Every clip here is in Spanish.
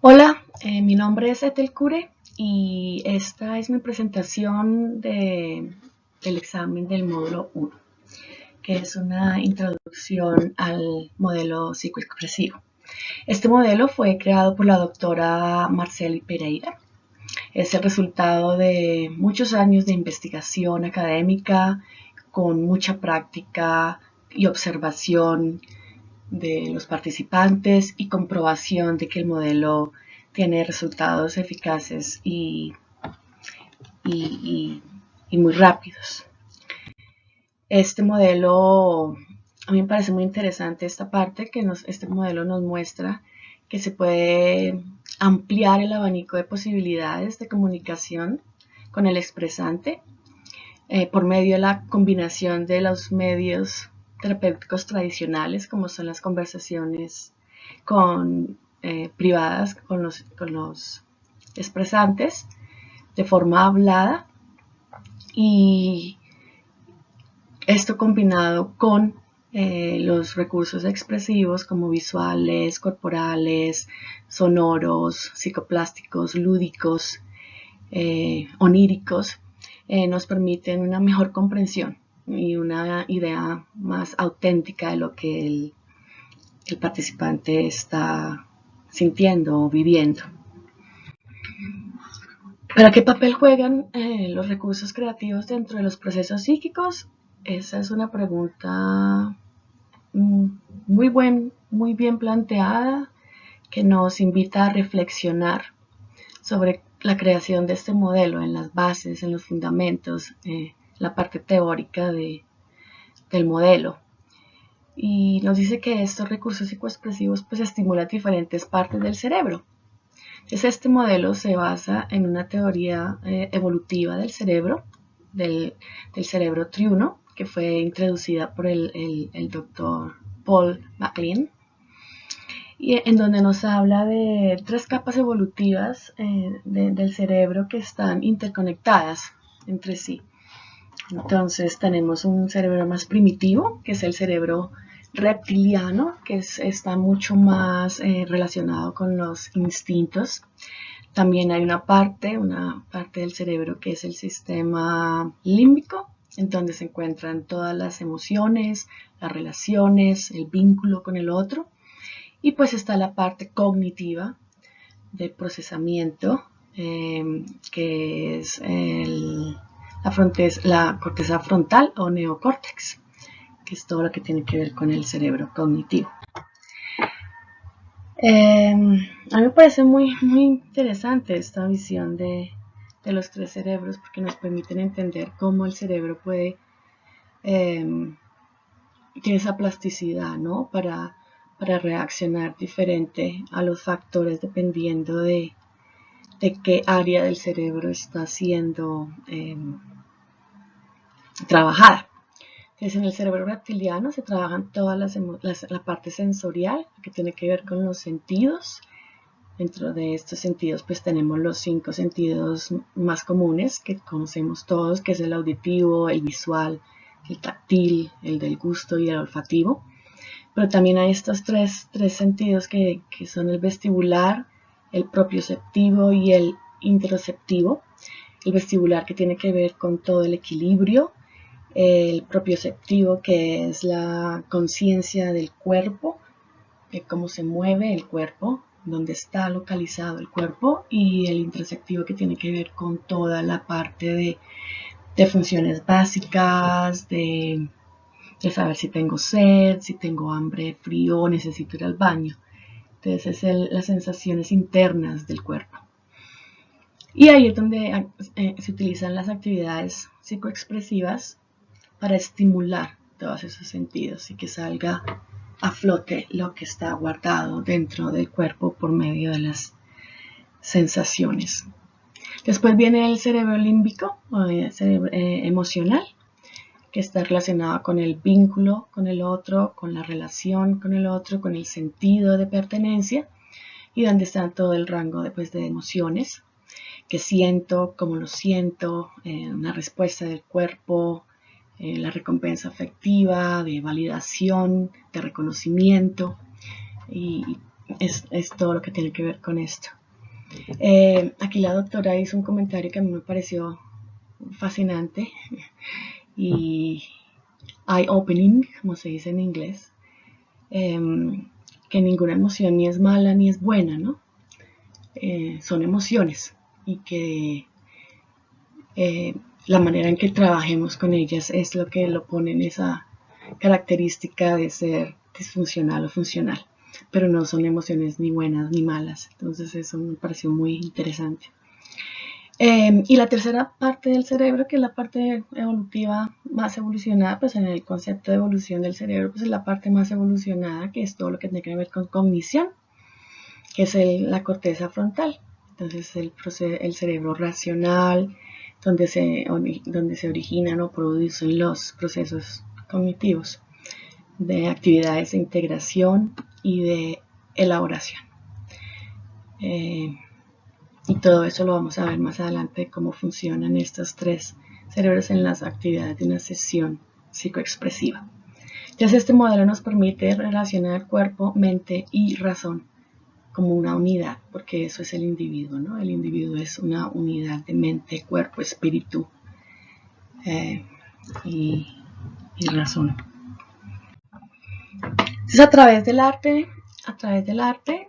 Hola, mi nombre es Ethel Cure y esta es mi presentación del examen del módulo 1, que es una introducción al modelo psicoexpresivo. Este modelo fue creado por la doctora Marceli Pereira. Es el resultado de muchos años de investigación académica con mucha práctica y observación de los participantes y comprobación de que el modelo tiene resultados eficaces y, y muy rápidos. Este modelo, a mí me parece muy interesante esta parte, que este modelo nos muestra que se puede ampliar el abanico de posibilidades de comunicación con el expresante por medio de la combinación de los medios terapéuticos tradicionales, como son las conversaciones privadas con los expresantes de forma hablada, y esto combinado con los recursos expresivos como visuales, corporales, sonoros, psicoplásticos, lúdicos, oníricos, nos permiten una mejor comprensión y una idea más auténtica de lo que el participante está sintiendo o viviendo. ¿Para qué papel juegan los recursos creativos dentro de los procesos psíquicos? Esa es una pregunta muy bien planteada, que nos invita a reflexionar sobre la creación de este modelo en las bases, en los fundamentos, la parte teórica del modelo. Y nos dice que estos recursos psicoexpresivos pues estimulan diferentes partes del cerebro. Entonces, este modelo se basa en una teoría evolutiva del cerebro, del cerebro triuno, que fue introducida por el doctor Paul MacLean, y en donde nos habla de 3 capas evolutivas del cerebro que están interconectadas entre sí. Entonces tenemos un cerebro más primitivo, que es el cerebro reptiliano, que está mucho más relacionado con los instintos. También hay una parte del cerebro que es el sistema límbico, en donde se encuentran todas las emociones, las relaciones, el vínculo con el otro. Y pues está la parte cognitiva de procesamiento, que es la corteza frontal o neocórtex, que es todo lo que tiene que ver con el cerebro cognitivo. A mí me parece muy interesante esta visión de los 3 cerebros, porque nos permiten entender cómo el cerebro tiene esa plasticidad, ¿no? Para reaccionar diferente a los factores dependiendo de qué área del cerebro está siendo trabajada. Entonces, en el cerebro reptiliano se trabajan todas la parte sensorial, que tiene que ver con los sentidos. Dentro de estos sentidos pues tenemos los 5 sentidos más comunes que conocemos todos, que es el auditivo, el visual, el táctil, el del gusto y el olfativo. Pero también hay estos tres sentidos que son el vestibular, el propioceptivo y el interoceptivo. El vestibular, que tiene que ver con todo el equilibrio. El propioceptivo, que es la conciencia del cuerpo, de cómo se mueve el cuerpo, dónde está localizado el cuerpo. Y el interoceptivo, que tiene que ver con toda la parte de funciones básicas, de saber si tengo sed, si tengo hambre, frío, necesito ir al baño. Entonces es las sensaciones internas del cuerpo. Y ahí es donde se utilizan las actividades psicoexpresivas para estimular todos esos sentidos y que salga a flote lo que está guardado dentro del cuerpo por medio de las sensaciones. Después viene el cerebro límbico, o el cerebro emocional, que está relacionado con el vínculo con el otro, con la relación con el otro, con el sentido de pertenencia, y donde está todo el rango de emociones, que siento, cómo lo siento, una respuesta del cuerpo, la recompensa afectiva, de validación, de reconocimiento, y es todo lo que tiene que ver con esto. Aquí la doctora hizo un comentario que a mí me pareció fascinante y eye-opening, como se dice en inglés, que ninguna emoción ni es mala ni es buena, ¿no? Son emociones y que la manera en que trabajemos con ellas es lo que lo pone en esa característica de ser disfuncional o funcional, pero no son emociones ni buenas ni malas. Entonces eso me pareció muy interesante. Y la tercera parte del cerebro, que es la parte evolutiva más evolucionada, pues en el concepto de evolución del cerebro, pues es la parte más evolucionada, que es todo lo que tiene que ver con cognición, que es la corteza frontal. Entonces el cerebro racional, donde se originan o producen los procesos cognitivos de actividades de integración y de elaboración. Y todo eso lo vamos a ver más adelante, cómo funcionan estos tres cerebros en las actividades de una sesión psicoexpresiva. Entonces este modelo nos permite relacionar cuerpo, mente y razón como una unidad, porque eso es el individuo, ¿no? El individuo es una unidad de mente, cuerpo, espíritu y razón. Entonces a través del arte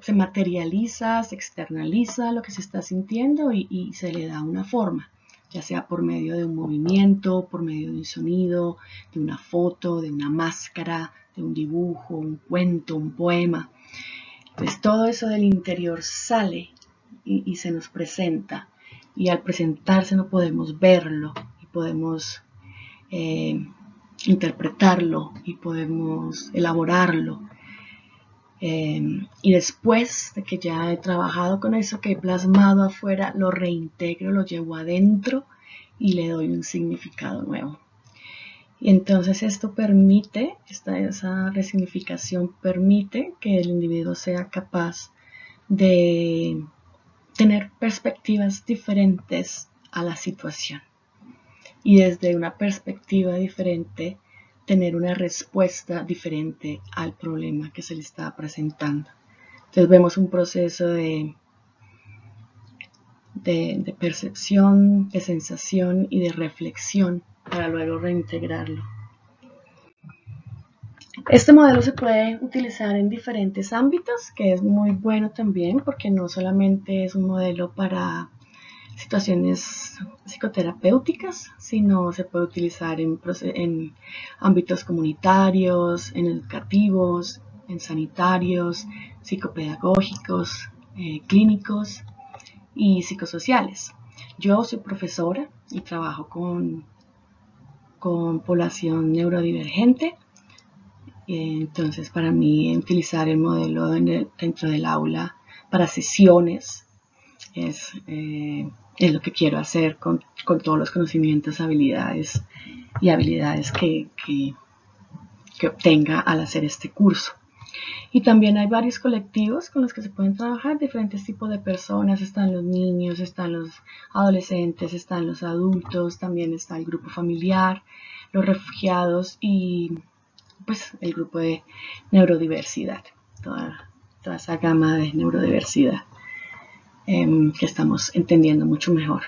se materializa, se externaliza lo que se está sintiendo y se le da una forma, ya sea por medio de un movimiento, por medio de un sonido, de una foto, de una máscara, de un dibujo, un cuento, un poema. Pues todo eso del interior sale y se nos presenta, y al presentarse no podemos verlo y podemos interpretarlo y podemos elaborarlo. Y después de que ya he trabajado con eso, que he plasmado afuera, lo reintegro, lo llevo adentro y le doy un significado nuevo. Y entonces esto permite, esa resignificación permite que el individuo sea capaz de tener perspectivas diferentes a la situación. Y desde una perspectiva diferente, tener una respuesta diferente al problema que se le está presentando. Entonces vemos un proceso de percepción, de sensación y de reflexión para luego reintegrarlo. Este modelo se puede utilizar en diferentes ámbitos, que es muy bueno también, porque no solamente es un modelo para situaciones psicoterapéuticas, sino se puede utilizar en ámbitos comunitarios, en educativos, en sanitarios, psicopedagógicos, clínicos y psicosociales. Yo soy profesora y trabajo con población neurodivergente. Entonces, para mí, utilizar el modelo dentro del aula para sesiones es lo que quiero hacer con todos los conocimientos, habilidades que obtenga al hacer este curso. Y también hay varios colectivos con los que se pueden trabajar, diferentes tipos de personas. Están los niños, están los adolescentes, están los adultos, también está el grupo familiar, los refugiados y pues el grupo de neurodiversidad, toda esa gama de neurodiversidad que estamos entendiendo mucho mejor.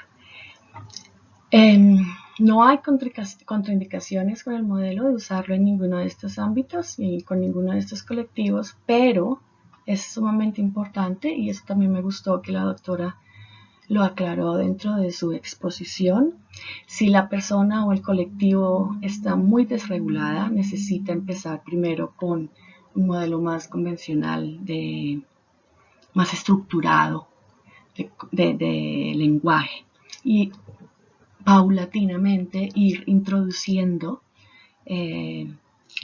No hay contraindicaciones con el modelo de usarlo en ninguno de estos ámbitos y con ninguno de estos colectivos, pero es sumamente importante, y eso también me gustó que la doctora lo aclaró dentro de su exposición. Si la persona o el colectivo está muy desregulada, necesita empezar primero con un modelo más convencional, más estructurado de lenguaje, y paulatinamente ir introduciendo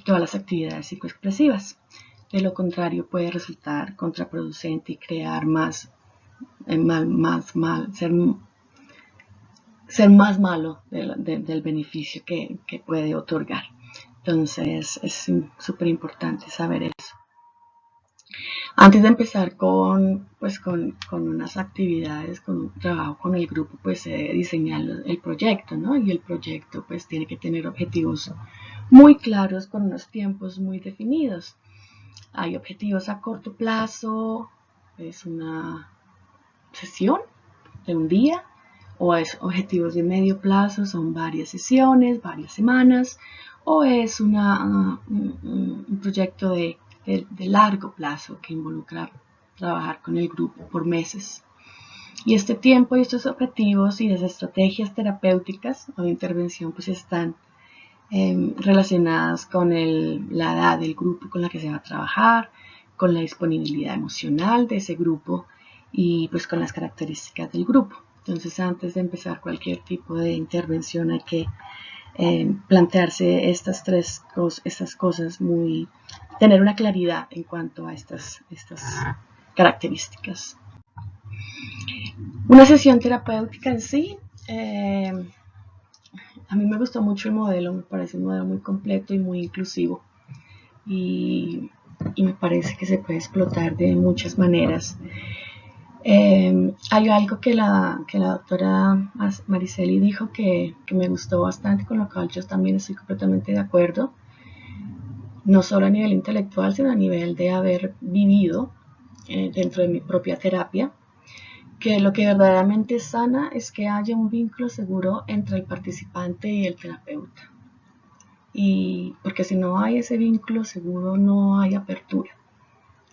todas las actividades psicoexpresivas. De lo contrario, puede resultar contraproducente y crear ser más malo del beneficio que puede otorgar. Entonces es súper importante saber eso. Antes de empezar con unas actividades, con un trabajo con el grupo, pues se debe diseñar el proyecto, ¿no? Y el proyecto pues tiene que tener objetivos muy claros con unos tiempos muy definidos. Hay objetivos a corto plazo, es una sesión de un día, o es objetivos de medio plazo, son varias sesiones, varias semanas, o es un proyecto de largo plazo que involucra trabajar con el grupo por meses. Y este tiempo y estos objetivos y las estrategias terapéuticas o de intervención pues están relacionadas con la edad del grupo con la que se va a trabajar, con la disponibilidad emocional de ese grupo y pues con las características del grupo. Entonces, antes de empezar cualquier tipo de intervención hay que plantearse estas cosas tener una claridad en cuanto a estas características. Una sesión terapéutica en sí, a mí me gustó mucho el modelo, me parece un modelo muy completo y muy inclusivo y me parece que se puede explotar de muchas maneras. Hay algo que la doctora Mariceli dijo que me gustó bastante, con lo cual yo también estoy completamente de acuerdo, no solo a nivel intelectual, sino a nivel de haber vivido dentro de mi propia terapia, que lo que verdaderamente sana es que haya un vínculo seguro entre el participante y el terapeuta. Y porque si no hay ese vínculo seguro, no hay apertura.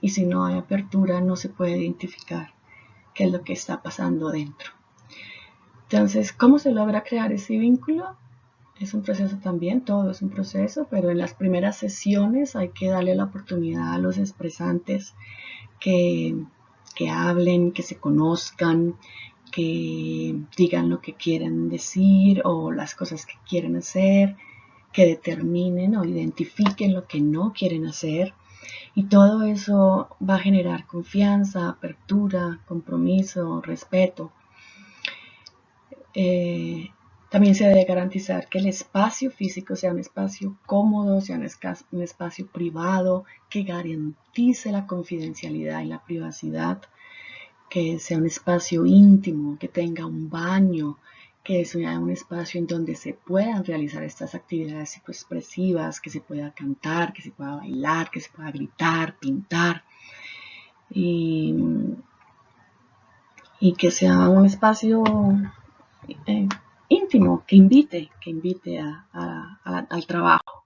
Y si no hay apertura, no se puede identificar qué es lo que está pasando dentro. Entonces, ¿cómo se logra crear ese vínculo? Es un proceso también, todo es un proceso, pero en las primeras sesiones hay que darle la oportunidad a los expresantes que hablen, que se conozcan, que digan lo que quieren decir o las cosas que quieren hacer, que determinen o identifiquen lo que no quieren hacer. Y todo eso va a generar confianza, apertura, compromiso, respeto. También se debe garantizar que el espacio físico sea un espacio cómodo, sea un espacio privado, que garantice la confidencialidad y la privacidad, que sea un espacio íntimo, que tenga un baño, que sea un espacio en donde se puedan realizar estas actividades psicoexpresivas, que se pueda cantar, que se pueda bailar, que se pueda gritar, pintar, y que sea un espacio íntimo, que invite al trabajo.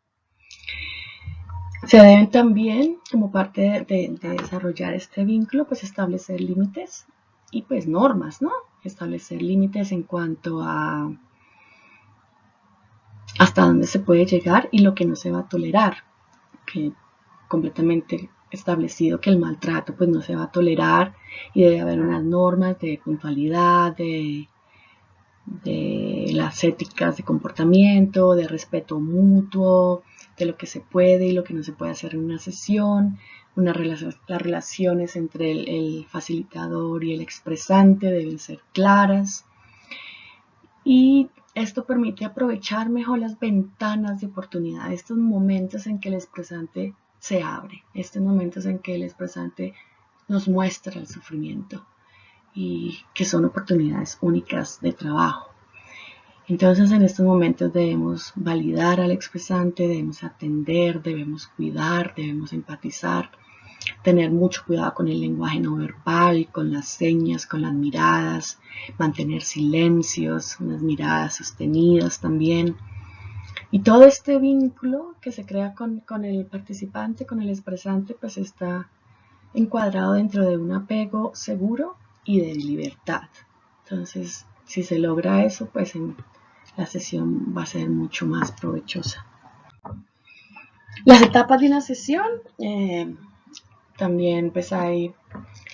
Se deben también, como parte de desarrollar este vínculo, pues establecer límites y pues normas, ¿no? Establecer límites en cuanto a hasta dónde se puede llegar y lo que no se va a tolerar, que completamente establecido que el maltrato pues no se va a tolerar y debe haber unas normas de puntualidad, de las éticas de comportamiento, de respeto mutuo, de lo que se puede y lo que no se puede hacer en una sesión, las relaciones entre el facilitador y el expresante deben ser claras y esto permite aprovechar mejor las ventanas de oportunidad, estos momentos en que el expresante se abre, estos momentos en que el expresante nos muestra el sufrimiento y que son oportunidades únicas de trabajo. Entonces en estos momentos debemos validar al expresante, debemos atender, debemos cuidar, debemos empatizar, tener mucho cuidado con el lenguaje no verbal, con las señas, con las miradas, mantener silencios, unas miradas sostenidas también. Y todo este vínculo que se crea con el participante, con el expresante, pues está encuadrado dentro de un apego seguro y de libertad. Entonces, si se logra eso, pues la sesión va a ser mucho más provechosa. Las etapas de una sesión, también pues hay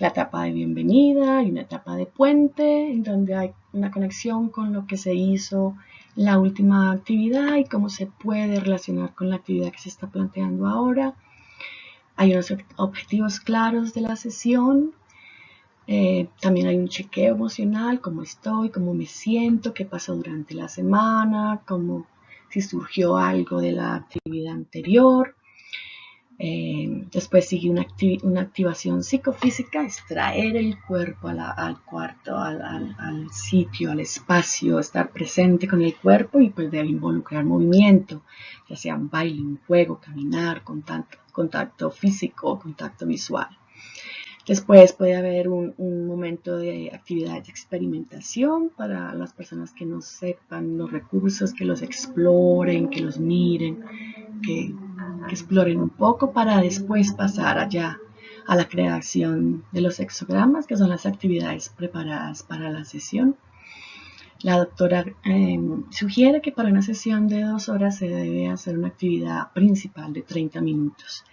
la etapa de bienvenida y una etapa de puente, en donde hay una conexión con lo que se hizo en la última actividad y cómo se puede relacionar con la actividad que se está planteando ahora. Hay unos objetivos claros de la sesión. También hay un chequeo emocional, cómo estoy, cómo me siento, qué pasó durante la semana, si surgió algo de la actividad anterior. Después sigue una activación psicofísica, es traer el cuerpo al cuarto, al sitio, al espacio, estar presente con el cuerpo y pues debe involucrar movimiento, ya sea un baile, un juego, caminar, contacto físico, contacto visual. Después puede haber un momento de actividad de experimentación para las personas que no sepan los recursos, que los exploren, que los miren, que exploren un poco para después pasar allá a la creación de los hexagramas, que son las actividades preparadas para la sesión. La doctora sugiere que para una sesión de 2 horas se debe hacer una actividad principal de 30 minutos,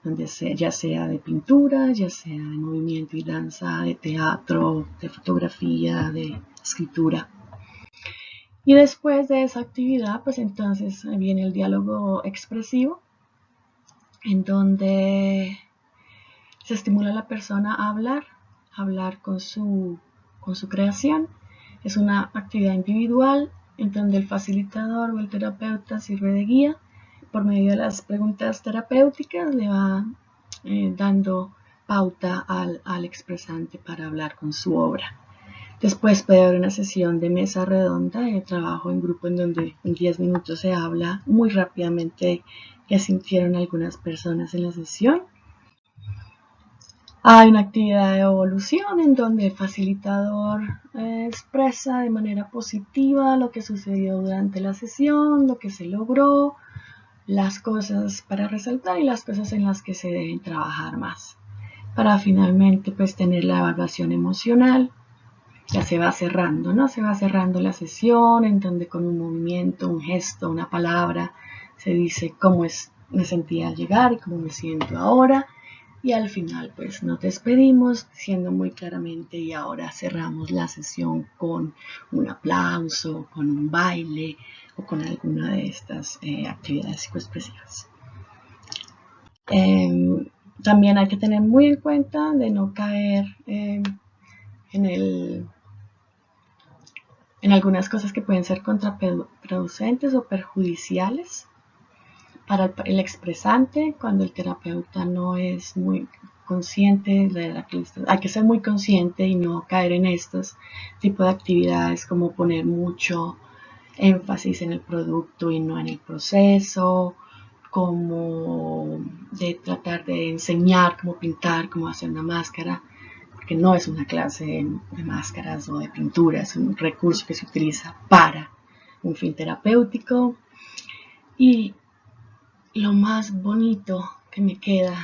donde ya sea de pintura, ya sea de movimiento y danza, de teatro, de fotografía, de escritura. Y después de esa actividad, pues entonces viene el diálogo expresivo, en donde se estimula a la persona a hablar con su creación. Es una actividad individual en donde el facilitador o el terapeuta sirve de guía. Por medio de las preguntas terapéuticas le va dando pauta al expresante para hablar con su obra. Después puede haber una sesión de mesa redonda de trabajo en grupo en donde en 10 minutos se habla muy rápidamente qué sintieron algunas personas en la sesión. Hay una actividad de evolución en donde el facilitador expresa de manera positiva lo que sucedió durante la sesión, lo que se logró, las cosas para resaltar y las cosas en las que se deben trabajar más. Para finalmente pues tener la evaluación emocional. Ya se va cerrando, ¿no? Se va cerrando la sesión en donde con un movimiento, un gesto, una palabra se dice cómo me sentía al llegar y cómo me siento ahora. Y al final pues nos despedimos diciendo muy claramente y ahora cerramos la sesión con un aplauso, con un baile o con alguna de estas actividades psicoexpresivas. También hay que tener muy en cuenta de no caer en algunas cosas que pueden ser contraproducentes o perjudiciales para el expresante cuando el terapeuta no es muy consciente de la que hay que ser muy consciente y no caer en estos tipos de actividades como poner mucho énfasis en el producto y no en el proceso, como de tratar de enseñar cómo pintar, cómo hacer una máscara, porque no es una clase de máscaras o de pintura, es un recurso que se utiliza para un fin terapéutico. Y lo más bonito que me queda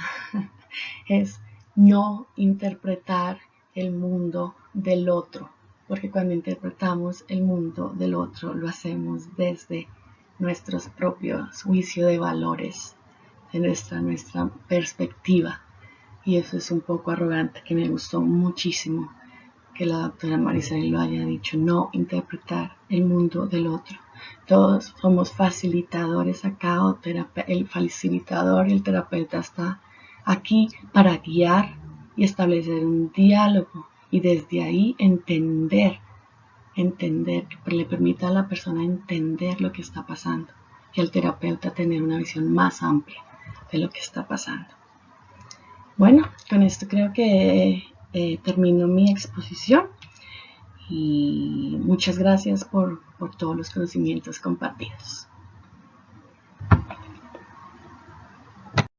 es no interpretar el mundo del otro, porque cuando interpretamos el mundo del otro lo hacemos desde nuestros propios juicios de valores, de nuestra perspectiva. Y eso es un poco arrogante, que me gustó muchísimo que la doctora Marisabel lo haya dicho, no interpretar el mundo del otro. Todos somos facilitadores acá, el facilitador y el terapeuta está aquí para guiar y establecer un diálogo y desde ahí entender, que le permita a la persona entender lo que está pasando y al terapeuta tener una visión más amplia de lo que está pasando. Bueno, con esto creo que termino mi exposición y muchas gracias por todos los conocimientos compartidos.